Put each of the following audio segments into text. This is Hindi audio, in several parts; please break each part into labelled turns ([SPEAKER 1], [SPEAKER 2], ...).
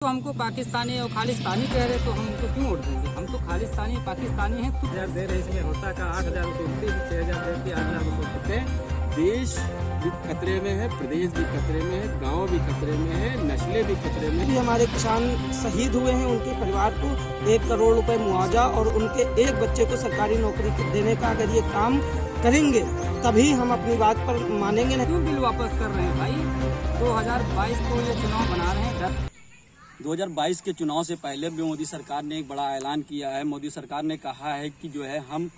[SPEAKER 1] तो हमको पाकिस्तानी और खालिस्तानी कह रहे तो हम उनको क्यों वोट देंगे? हम तो खालिस्तानी पाकिस्तानी हैं।
[SPEAKER 2] 1000 दे रहे, इसमें होता का 8000 रुपये 6000 देते 8000 रुपये होते। देश भी खतरे में है, प्रदेश भी खतरे में है, गांव भी खतरे में है, नस्लें भी खतरे में है।
[SPEAKER 3] हमारे किसान शहीद हुए हैं, उनके परिवार को 1 करोड़ रुपए मुआवजा और उनके एक बच्चे को सरकारी नौकरी देने का अगर ये काम करेंगे तभी हम अपनी बात पर मानेंगे।
[SPEAKER 1] क्यों बिल वापस कर रहे हैं भाई? 2022 को ये चुनाव बना रहे हैं।
[SPEAKER 4] 2022 के चुनाव से पहले भी मोदी सरकार ने एक बड़ा ऐलान किया है। मोदी सरकार ने कहा है कि जो है हम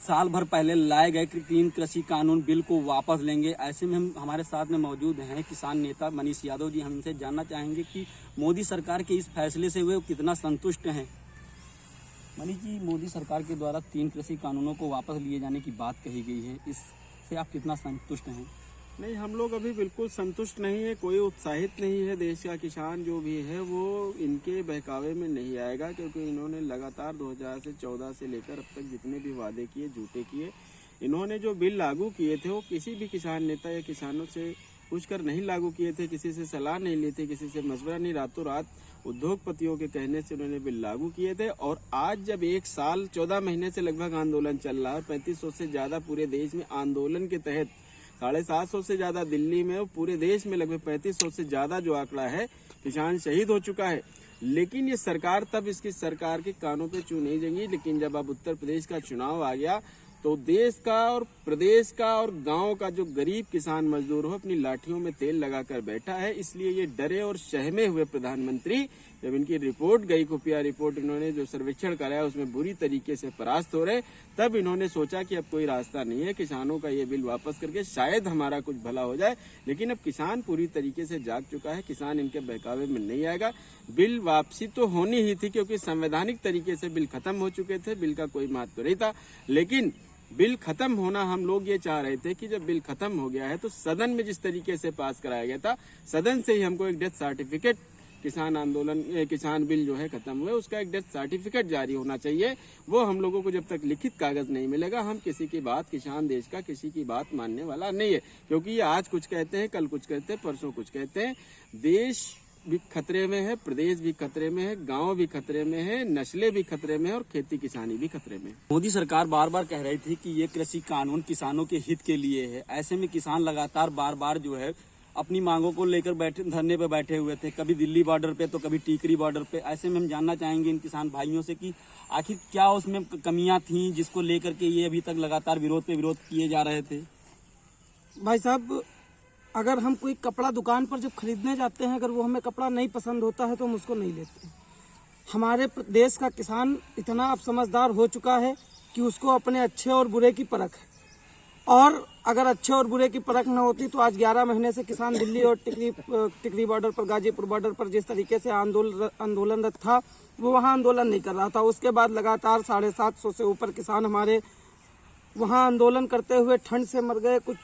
[SPEAKER 4] साल भर पहले लाए गए 3 कृषि कानून बिल को वापस लेंगे। ऐसे में हम हमारे साथ में मौजूद हैं किसान नेता मनीष यादव जी। हम इनसे जानना चाहेंगे कि मोदी सरकार के इस फैसले से वे कितना संतुष्ट हैं। मनीष जी, मोदी सरकार के द्वारा 3 कृषि कानूनों को वापस लिए जाने की बात कही गई है, इससे आप कितना संतुष्ट हैं?
[SPEAKER 2] नहीं, हम लोग अभी बिल्कुल संतुष्ट नहीं है, कोई उत्साहित नहीं है। देश का किसान जो भी है वो इनके बहकावे में नहीं आएगा, क्योंकि इन्होंने लगातार 2014 से लेकर अब तक जितने भी वादे किए, झूठे किए। इन्होंने जो बिल लागू किए थे वो किसी भी किसान नेता या किसानों से पूछकर नहीं लागू किए थे, किसी से सलाह नहीं ली थी, किसी से मशवरा नहीं, रातों रात उद्योगपतियों के कहने से उन्होंने बिल लागू किए थे। और आज जब 1 साल 14 महीने से लगभग आंदोलन चल रहा है, 3500 से ज्यादा पूरे देश में आंदोलन के तहत 750 से ज्यादा दिल्ली में और पूरे देश में लगभग 3500 से ज्यादा जो आंकड़ा है किसान शहीद हो चुका है। लेकिन ये सरकार तब इसकी सरकार के कानों पे चू नहीं जंगी। लेकिन जब अब उत्तर प्रदेश का चुनाव आ गया तो देश का और प्रदेश का और गांव का जो गरीब किसान मजदूर हो अपनी लाठियों में तेल लगाकर बैठा है। इसलिए ये डरे और सहमे हुए प्रधानमंत्री जब इनकी रिपोर्ट गई, खुफिया रिपोर्ट इन्होंने जो सर्वेक्षण कराया उसमें बुरी तरीके से परास्त हो रहे, तब इन्होंने सोचा कि अब कोई रास्ता नहीं है, किसानों का ये बिल वापस करके शायद हमारा कुछ भला हो जाए। लेकिन अब किसान पूरी तरीके से जाग चुका है, किसान इनके बहकावे में नहीं आएगा। बिल वापसी तो होनी ही थी, क्योंकि संवैधानिक तरीके से बिल खत्म हो चुके थे, बिल का कोई महत्व नहीं था। लेकिन बिल खत्म होना हम लोग ये चाह रहे थे कि जब बिल खत्म हो गया है तो सदन में जिस तरीके से पास कराया गया था, सदन से ही हमको एक डेथ सर्टिफिकेट, किसान बिल जो है खत्म हुए उसका एक डेथ सर्टिफिकेट जारी होना चाहिए। वो हम लोगों को जब तक लिखित कागज नहीं मिलेगा, हम किसी की बात, किसान देश का किसी की बात मानने वाला नहीं है। क्योंकि ये आज कुछ कहते हैं, कल कुछ कहते हैं, परसों कुछ कहते हैं। देश भी खतरे में है, प्रदेश भी खतरे में है, गांव भी खतरे में है, नस्लें भी खतरे में है और खेती किसानी भी खतरे में है।
[SPEAKER 4] मोदी सरकार बार बार कह रही थी कि ये कृषि कानून किसानों के हित के लिए है। ऐसे में किसान लगातार बार बार जो है अपनी मांगों को लेकर धरने पे बैठे हुए थे, कभी दिल्ली बॉर्डर पे तो कभी टीकरी बॉर्डर पे। ऐसे में हम जानना चाहेंगे इन किसान भाइयों से कि आखिर क्या उसमें कमियां थी जिसको लेकर के ये अभी तक लगातार विरोध पे विरोध किए जा रहे थे।
[SPEAKER 3] भाई साहब, अगर हम कोई कपड़ा दुकान पर जब खरीदने जाते हैं, अगर वो हमें कपड़ा नहीं पसंद होता है तो हम उसको नहीं लेते। हमारे देश का किसान इतना अब समझदार हो चुका है कि उसको अपने अच्छे और बुरे की परख है। और अगर अच्छे और बुरे की परख न होती तो आज 11 महीने से किसान दिल्ली और टिकरी बॉर्डर पर, गाजीपुर बॉर्डर पर जिस तरीके से आंदोलनरत था वो वहाँ आंदोलन नहीं कर रहा था। उसके बाद लगातार 750 से ऊपर किसान हमारे वहाँ आंदोलन करते हुए ठंड से मर गए, कुछ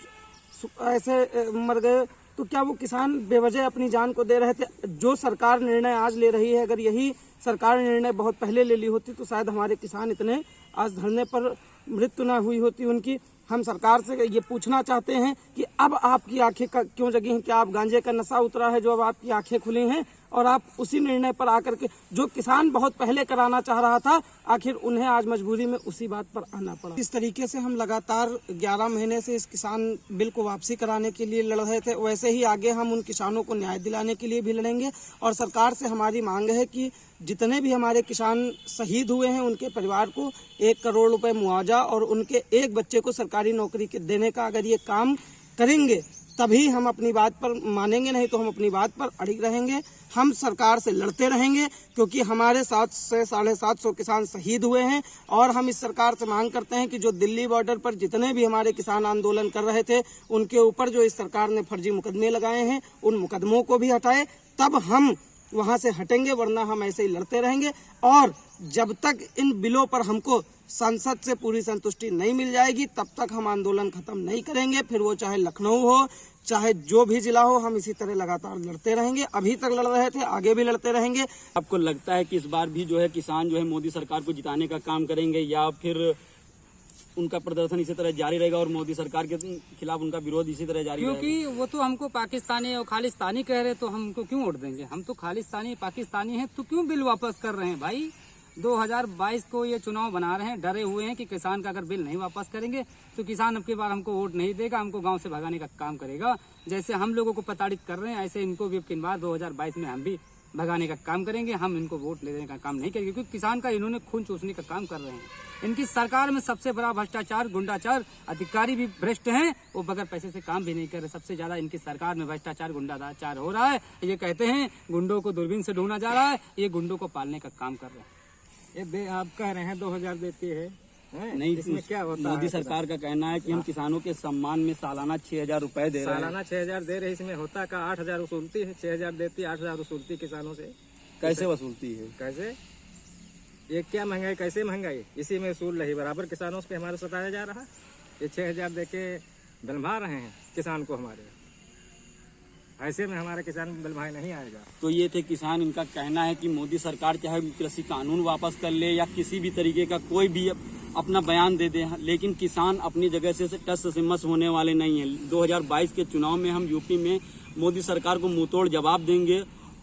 [SPEAKER 3] ऐसे मर गए। तो क्या वो किसान बेवजह अपनी जान को दे रहे थे? जो सरकार निर्णय आज ले रही है, अगर यही सरकार निर्णय बहुत पहले ले ली होती तो शायद हमारे किसान इतने आज धरने पर मृत्यु न हुई होती उनकी। हम सरकार से ये पूछना चाहते हैं कि अब आपकी आंखें क्यों जगी हैं? क्या आप गांजे का नशा उतरा है जो अब आपकी आंखें खुली हैं और आप उसी निर्णय पर आकर के, जो किसान बहुत पहले कराना चाह रहा था, आखिर उन्हें आज मजबूरी में उसी बात पर आना पड़ा। इस तरीके से हम लगातार 11 महीने से इस किसान बिल को वापसी कराने के लिए लड़ रहे थे, वैसे ही आगे हम उन किसानों को न्याय दिलाने के लिए भी लड़ेंगे। और सरकार से हमारी मांग है कि जितने भी हमारे किसान शहीद हुए हैं उनके परिवार को 1 करोड़ रुपए मुआवजा और उनके एक बच्चे को सरकारी नौकरी देने का अगर ये काम करेंगे तभी हम अपनी बात पर मानेंगे, नहीं तो हम अपनी बात पर अड़िग रहेंगे। हम सरकार से लड़ते रहेंगे, क्योंकि हमारे 7 से 750 किसान शहीद हुए हैं। और हम इस सरकार से मांग करते हैं कि जो दिल्ली बॉर्डर पर जितने भी हमारे किसान आंदोलन कर रहे थे उनके ऊपर जो इस सरकार ने फर्जी मुकदमे लगाए हैं उन मुकदमों को भी हटाए, तब हम वहां से हटेंगे, वरना हम ऐसे ही लड़ते रहेंगे। और जब तक इन बिलों पर हमको संसद से पूरी संतुष्टि नहीं मिल जाएगी तब तक हम आंदोलन खत्म नहीं करेंगे। फिर वो चाहे लखनऊ हो, चाहे जो भी जिला हो, हम इसी तरह लगातार लड़ते रहेंगे। अभी तक लड़ रहे थे, आगे भी लड़ते रहेंगे।
[SPEAKER 4] आपको लगता है कि इस बार भी जो है किसान जो है मोदी सरकार को जिताने का काम करेंगे या फिर उनका प्रदर्शन इसी तरह जारी रहेगा और मोदी सरकार के खिलाफ उनका विरोध इसी तरह जारी रहेगा।
[SPEAKER 1] क्योंकि वो तो हमको पाकिस्तानी और खालिस्तानी कह रहे, तो हम उनको क्यों वोट देंगे? हम तो खालिस्तानी पाकिस्तानी हैं, तो क्यों बिल वापस कर रहे हैं भाई? 2022 को ये चुनाव बना रहे हैं, डरे हुए हैं कि किसान का अगर बिल नहीं वापस करेंगे तो किसान अब की बार हमको वोट नहीं देगा, हमको गांव से भगाने का काम करेगा। जैसे हम लोगों को प्रताड़ित कर रहे हैं, ऐसे इनको भी अब की बार 2022 में हम भी भगाने का काम करेंगे। हम इनको वोट लेने का काम नहीं करेंगे, क्योंकि किसान का इन्होंने खून चूसने का काम कर रहे हैं। इनकी सरकार में सबसे बड़ा भ्रष्टाचार, गुंडाचार, अधिकारी भी भ्रष्ट हैं, वो बगैर पैसे से काम भी नहीं कर रहे। सबसे ज्यादा इनकी सरकार में भ्रष्टाचार, गुंडाचार हो रहा है। ये कहते हैं गुंडों को दूरबीन से ढूंढा जा रहा है, ये गुंडों को पालने का काम कर रहे हैं।
[SPEAKER 5] आप कह रहे हैं 2000 देती है
[SPEAKER 4] नहीं,
[SPEAKER 5] इसमें क्या होता
[SPEAKER 4] मोदी
[SPEAKER 5] है?
[SPEAKER 4] सरकार का कहना है कि हम किसानों के सम्मान में सालाना 6,000 रुपए दे रहे हैं।
[SPEAKER 5] सालाना 6000 दे रही, इसमें होता का 8000 वसूलती है, 6000 देती, 8000 वसूलती किसानों से।
[SPEAKER 4] कैसे वसूलती है?
[SPEAKER 5] कैसे? ये क्या महंगाई, कैसे महंगाई? इसी में वसूल रही, बराबर किसानों से हमारे सताया जा रहा। ये 6000 दे के बलवा रहे हैं किसान को हमारे। ऐसे में हमारा किसान बलवाए नहीं आएगा।
[SPEAKER 4] तो ये थे किसान, इनका कहना है कि मोदी सरकार चाहे कृषि कानून वापस कर ले या किसी भी तरीके का कोई भी अपना बयान दे दे, लेकिन किसान अपनी जगह से टस से मस होने वाले नहीं है। 2022 के चुनाव में हम यूपी में मोदी सरकार को मुंहतोड़ जवाब देंगे